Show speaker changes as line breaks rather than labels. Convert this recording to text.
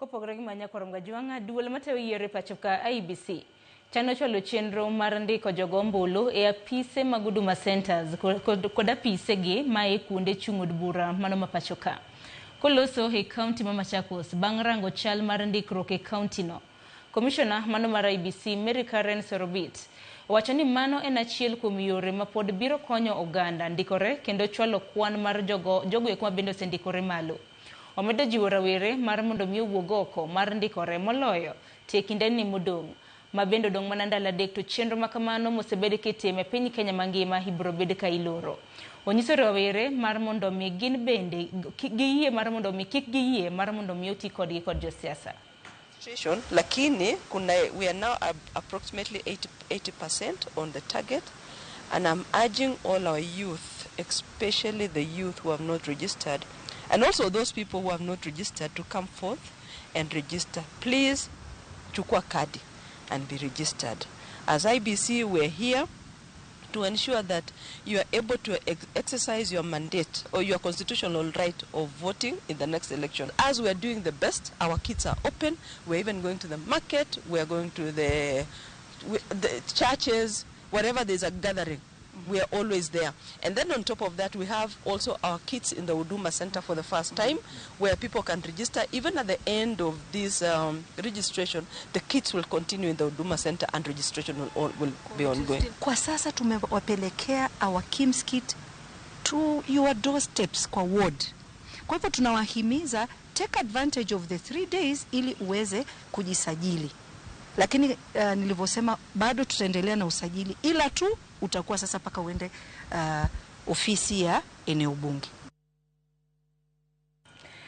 kopogore gi manya koronga juanga duol matewe yiere pachoka IEBC chano chwalo chenro mar ndiko jogoo ombulu e apise mag Huduma centers kod apise gi mae kuonde chung' od bura mano ma pachoka. Koloso e kaunti ma Machakos bang' rango chal mar ndikruok e kaunti no. Commissioner mano mar IEBC Mary Karen Sorobit wacho ni mano en achiel kuom yore ma pod biro konyo oganda ndikore kendo chwalo kwan mar jogo kuma bende osendikore malo. Omedo jiwo rawere mar mondo mi owuog oko mar ndikore moloyo tie kinde ni modong' ma bende odong' mana ndalo adek to chenro ma kamano mosebed kitime piny Kenya mangima ibro bed ka iloro. Onyiso rawere mar mondo mi gin bende giyie mar mondo mi kik giyie mar mondo mi oti kodgi kod josiasa.
Lakini we are now approximately 80% on the target, and I'm urging all our youth, especially the youth who have not registered, and also those people who have not registered, to come forth and register. Please, chukua kadi and be registered. As IEBC, we're here to ensure that you are able to exercise your mandate or your constitutional right of voting in the next election. As we are doing the best, our kits are open. We're even going to the market. We are going to the churches, wherever there's a gathering. We are always there. And then on top of that, we have also our kits in the Huduma center for the first time, where people can register. Even at the end of this registration, the kits will continue in the Huduma center and registration will be ongoing.
Kwa sasa tumewapelekea our KIMS kit to your doorsteps kwa ward. Kwa hivyo tunawahimiza take advantage of the 3 days ili uweze kujisajili. Lakini nilivyosema bado tutaendelea na usajili, ila tu utakuwa sasa paka uende ofisi ya eneo bunge.